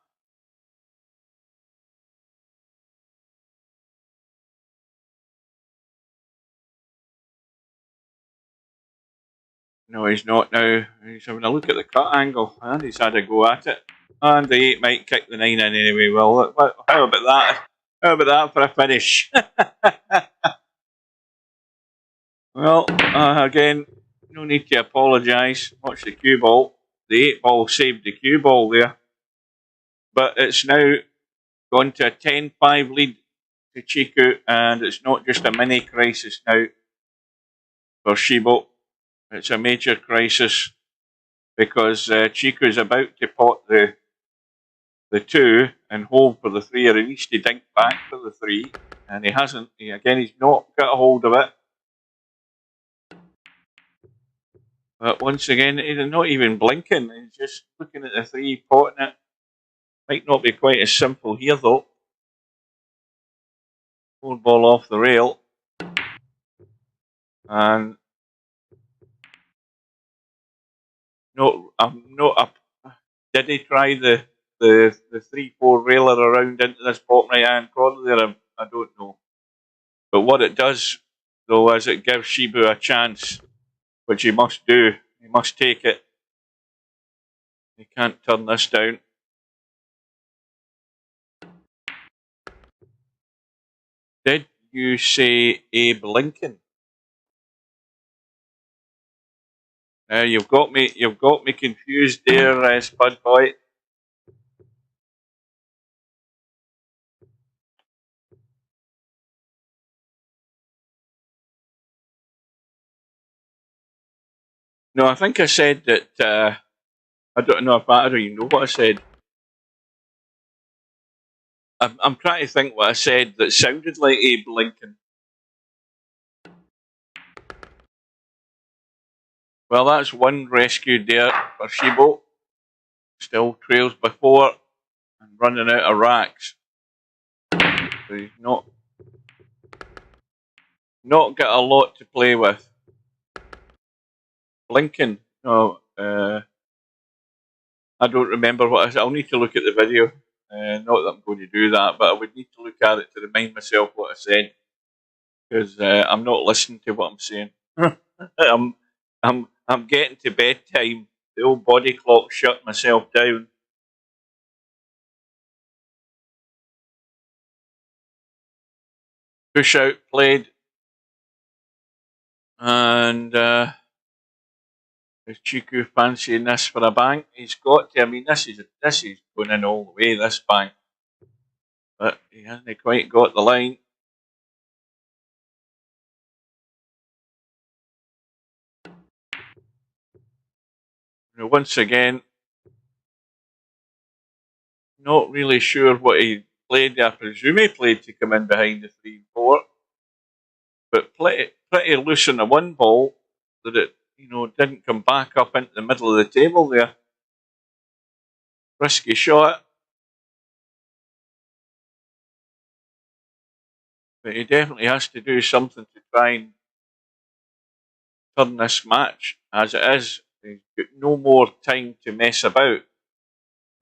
No, he's not now. He's having a look at the cut angle, and he's had a go at it. And the 8 might kick the 9 in anyway. Well, how about that? How about that for a finish? Well, again, no need to apologise. Watch the cue ball. The 8 ball saved the cue ball there. But it's now gone to a 10-5 lead to Chicu, and it's not just a mini crisis now for Shibo. It's a major crisis because Chicu is about to pot the 2 and hold for the 3, or at least he dinked back for the 3, and he hasn't. He's not got a hold of it. But once again, he's not even blinking. He's just looking at the 3, potting it. Might not be quite as simple here, though. 4 ball off the rail. And did he try the 3-4 railer around into this bottom right hand corner there? I don't know. But what it does, though, is it gives Shibu a chance, which he must do. He must take it. He can't turn this down. Did you say Abe Lincoln? You've got me confused there, Spud Boy. No, I think I said that. I don't know if I don't even know what I said. I'm trying to think what I said that sounded like Abe Lincoln. Well, that's one rescued there for Shibo. Still trails before and running out of racks. So he's not got a lot to play with. Lincoln, no, I don't remember what I'll need to look at the video. Not that I'm going to do that, but I would need to look at it to remind myself what I said, because I'm not listening to what I'm saying. I'm getting to bedtime. The old body clock shut myself down. Push out played, and is Chicu fancying this for a bank? He's got to. I mean, this is going in all the way. This bank, but he hasn't quite got the line. Once again, not really sure what he played. I presume he played to come in behind the 3-4, but pretty loose on the 1 ball that it didn't come back up into the middle of the table there. Risky shot, but he definitely has to do something to try and turn this match. As it is, he's got no more time to mess about,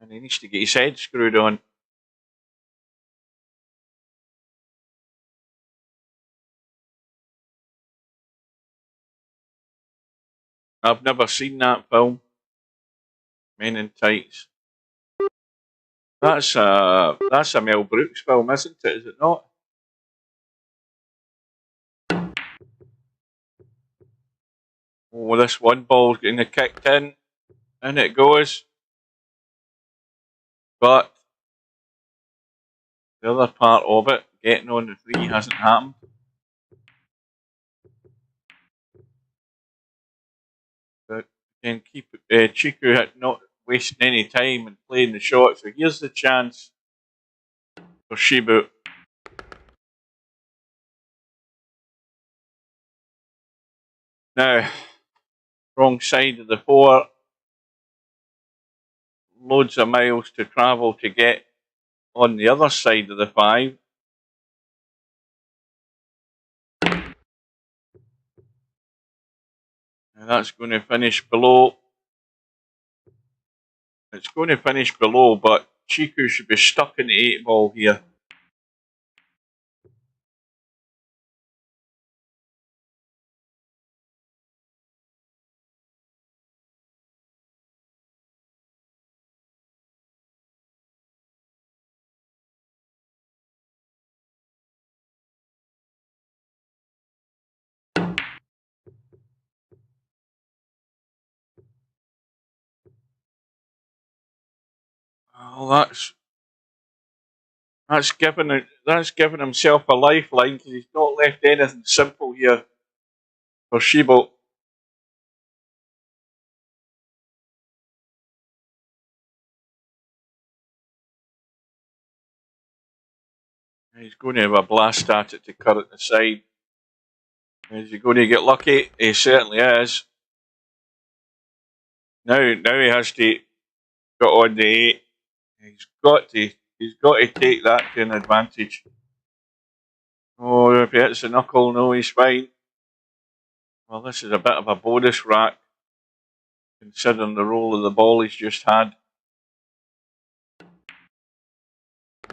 and he needs to get his head screwed on. I've never seen that film, Men in Tights. That's a Mel Brooks film, isn't it? Is it not? Oh, this 1 ball's getting kicked in, and it goes. But the other part of it, getting on the 3, hasn't happened. But can keep Chicu not wasting any time and playing the shot. So here's the chance for Shibu. Now, wrong side of the 4. Loads of miles to travel to get on the other side of the 5. And that's going to finish below. It's going to finish below, but Chicu should be stuck in the 8 ball here. Well, that's given himself a lifeline because he's not left anything simple here for Shibo. He's going to have a blast at it to cut it aside. Is he going to get lucky? He certainly is. Now he has to get on the 8. He's got to take that to an advantage. Oh, if he hits the knuckle, no, he's fine. Well, this is a bit of a bonus rack, considering the roll of the ball he's just had.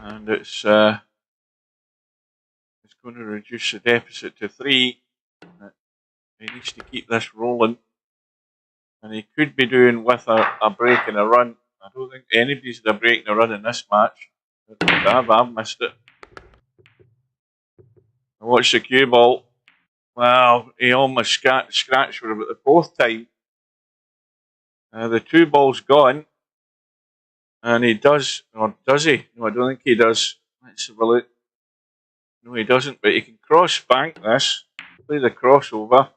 And it's going to reduce the deficit to 3. He needs to keep this rolling. And he could be doing with a break and a run. I don't think anybody's had a break and a run in this match. I've missed it. I watched the cue ball. Well, he almost scratched for about the 4th time. The 2 balls gone. And he does, or does he? No, I don't think he does. Let's have a look. No, he doesn't, but he can cross bank this. Play the crossover.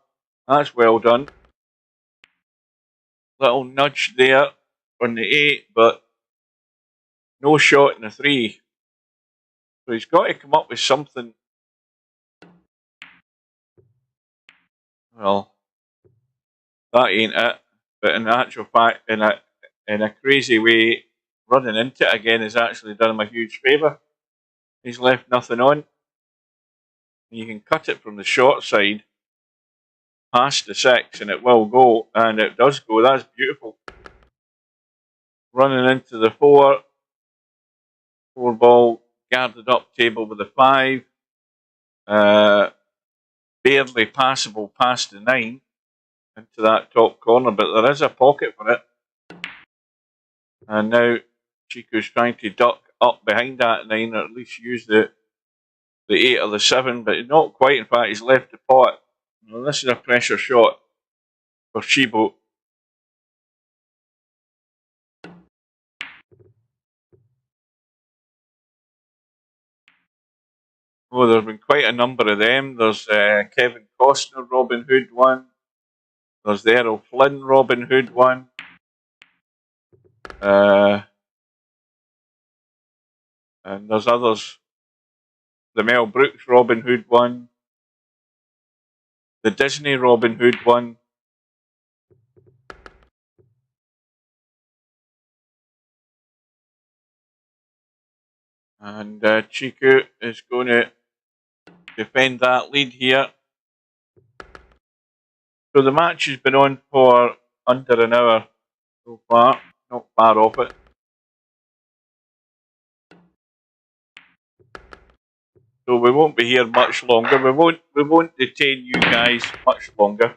That's well done. Little nudge there on the 8, but no shot in the 3. So he's got to come up with something. Well, that ain't it. But in actual fact, in a crazy way, running into it again has actually done him a huge favour. He's left nothing on. You can cut it from the short side past the 6 and it will go, and it does go. That's beautiful. Running into the 4 ball, guarded up table with the 5, barely passable past the 9 into that top corner, but there is a pocket for it. And now Chicu's trying to duck up behind that 9, or at least use the 8 or the 7, but not quite. In fact, he's left the pot. Well, this is a pressure shot for Shibo. Oh, there have been quite a number of them. There's Kevin Costner, Robin Hood one. There's the Errol Flynn, Robin Hood one. And there's others. The Mel Brooks Robin Hood one. The Disney Robin Hood one. And Chicu is going to defend that lead here. So the match has been on for under an hour so far, not far off it. So we won't be here much longer. We won't detain you guys much longer.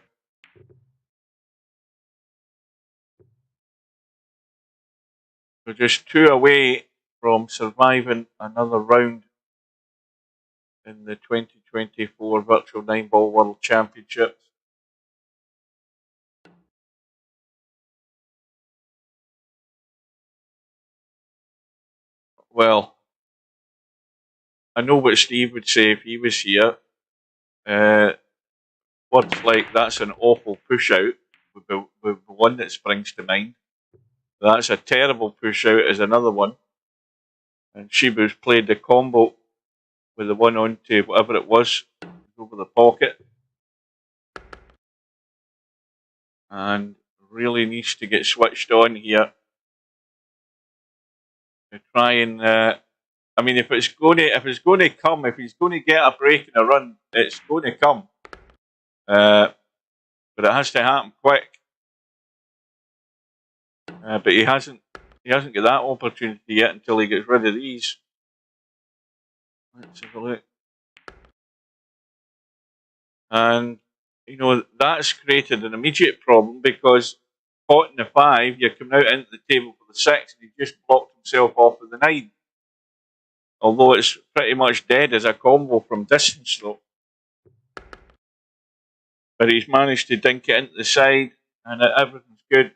We're just 2 away from surviving another round in the 2024 Virtual 9-Ball World Championships. Well, I know what Steve would say if he was here. Words like, that's an awful push out, with the one that springs to mind. That's a terrible push out is another one. And Shibu's played the combo with the one onto whatever it was over the pocket. And really needs to get switched on here to try and I mean, if he's going to get a break and a run, it's going to come. But it has to happen quick. But he hasn't got that opportunity yet until he gets rid of these. Let's have a look. And you know, that's created an immediate problem because caught in the 5, you're coming out into the table for the 6 and he just blocked himself off of the 9. Although it's pretty much dead as a combo from distance though. But he's managed to dink it into the side and everything's good.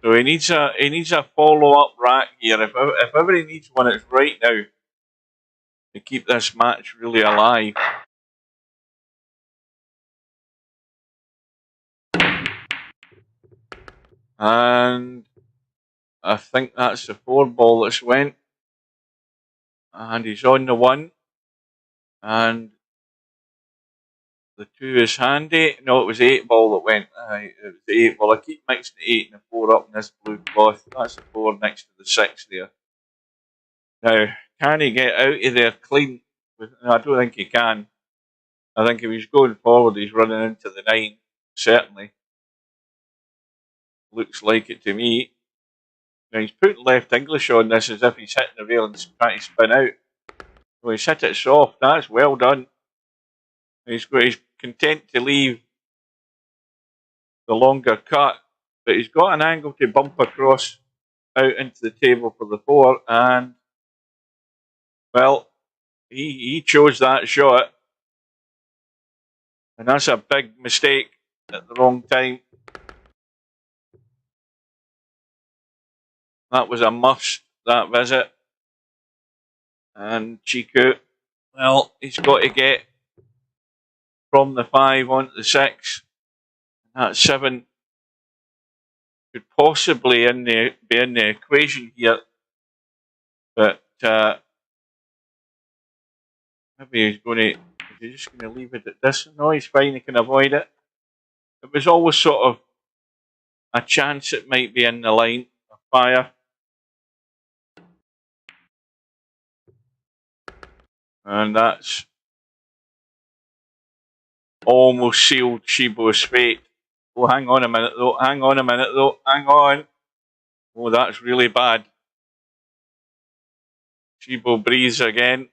So he needs a follow-up rack here. If ever he needs one, it's right now to keep this match really alive. And I think that's the 4 ball that's went. And he's on the 1. And the 2 is handy. No, it was the 8 ball that went. It was the 8 ball. I keep mixing the 8 and the 4 up in this blue cloth. That's the 4 next to the 6 there. Now, can he get out of there clean? No, I don't think he can. I think if he's going forward, he's running into the 9. Certainly. Looks like it to me. Now, he's putting left English on this as if he's hitting the rail and trying to spin out. Well, he's hit it soft. That's well done. He's content to leave the longer cut, but he's got an angle to bump across out into the table for the 4, and well, he chose that shot, and that's a big mistake at the wrong time. That was a must, that visit. And Chicu, well, he's got to get from the 5 onto the 6. That 7 could possibly be in the equation here, but maybe he's going to. Is he just going to leave it at this? No, he's fine. He can avoid it. It was always sort of a chance it might be in the line of fire. And that's almost sealed Shibo's fate. Oh, hang on a minute though. Hang on a minute though. Hang on. Oh, that's really bad. Shibo breathes again.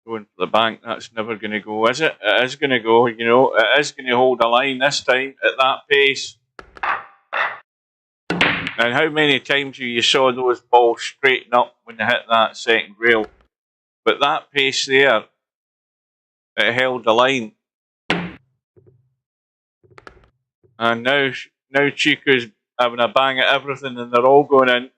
Going for the bank. That's never going to go, is it? It is going to go. You know, it is going to hold a line this time at that pace. And how many times you saw those balls straighten up when they hit that second rail? But that pace there, it held the line. And now Chicu's having a bang at everything and they're all going in.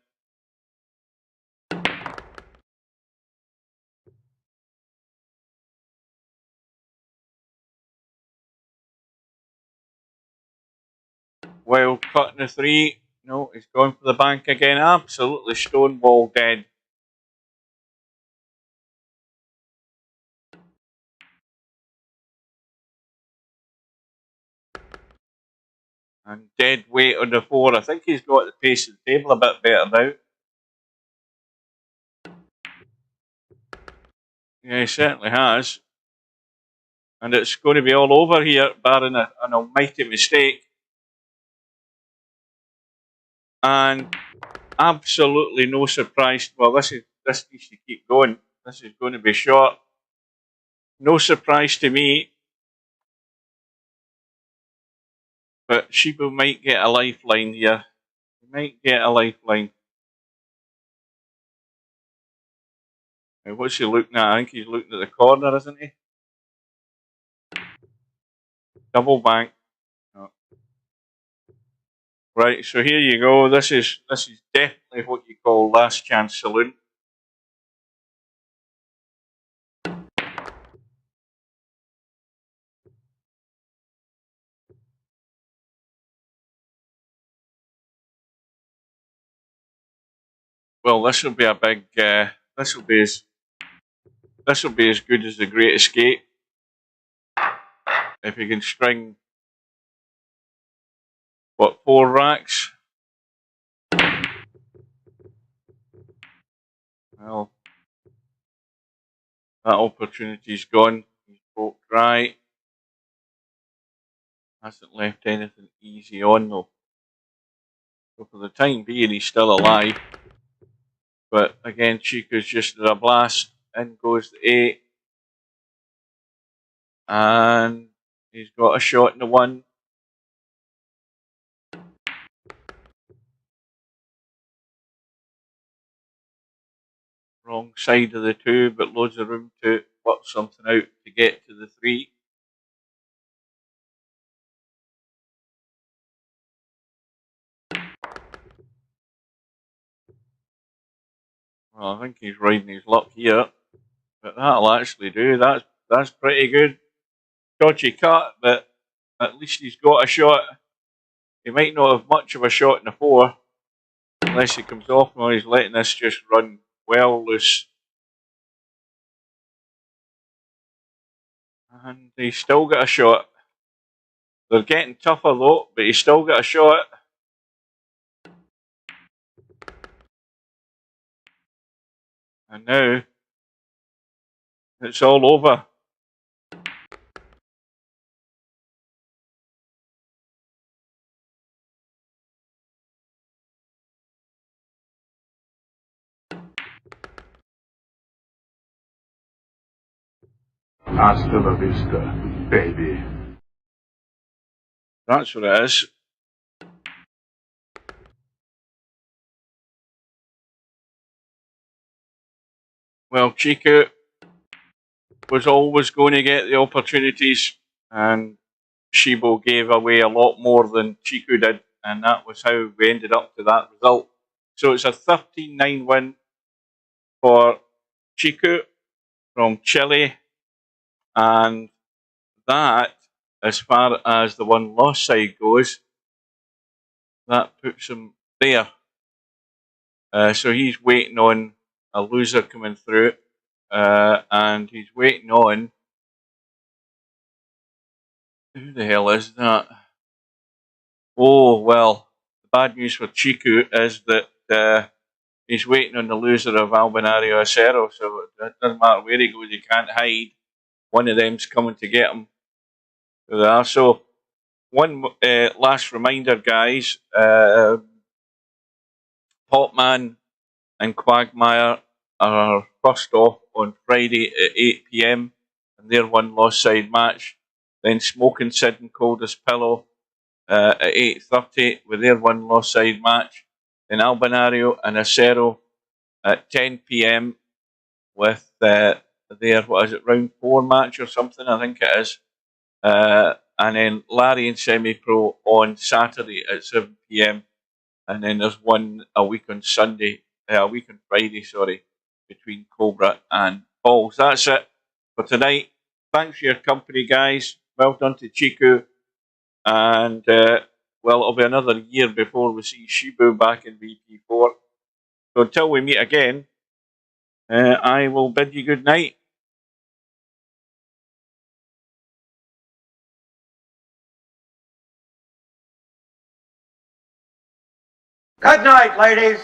Wild cut in the 3. No, he's going for the bank again. Absolutely stonewall dead. And dead weight on the 4. I think he's got the pace of the table a bit better now. Yeah, he certainly has. And it's going to be all over here, barring an almighty mistake. And absolutely no surprise. Well, this needs to keep going. This is going to be short. No surprise to me. But Shibo might get a lifeline here. He might get a lifeline. Now, what's he looking at? I think he's looking at the corner, isn't he? Double bank. No. Right, so here you go. This is definitely what you call last chance saloon. Well, this will be a big. This will be as good as the Great Escape. If you can string, what, 4 racks? Well, that opportunity's gone. He's broke dry. Hasn't left anything easy on though. So for the time being, he's still alive. But again, Chicu's just at a blast. In goes the 8. And he's got a shot in the 1. Wrong side of the 2, but loads of room to work something out to get to the 3. Well, I think he's riding his luck here, but that'll actually do. That's pretty good. Dodgy cut, but at least he's got a shot. He might not have much of a shot in the 4, unless he comes off. Well, he's letting this just run well loose. And he's still got a shot. They're getting tougher though, but he's still got a shot. And now it's all over. Hasta la vista, baby. That's what it is. Well, Chicu was always going to get the opportunities, and Shibo gave away a lot more than Chicu did, and that was how we ended up to that result. So it's a 13-9 win for Chicu from Chile, and that, as far as the one-loss side goes, that puts him there. So he's waiting on a loser coming through, and he's waiting on, who the hell is that? Oh, well, the bad news for Chicu is that he's waiting on the loser of Albinario Acero, so it doesn't matter where he goes, he can't hide. One of them's coming to get him. So one last reminder, guys. Popman and Quagmire are first off on Friday at 8 PM in their one-loss side match. Then Smoking Sid and Coldest Pillow at 8:30 with their one-loss side match. Then Albinario and Acero at 10 PM with their, what is it, round 4 match or something, I think it is. And then Larry and Semi-Pro on Saturday at 7 PM. And then there's one a week on Friday, sorry, between Cobra and Balls. That's it for tonight. Thanks for your company, guys. Well done to Chicu. And, well, it'll be another year before we see Shibo back in VP4. So until we meet again, I will bid you good night. Good night, ladies.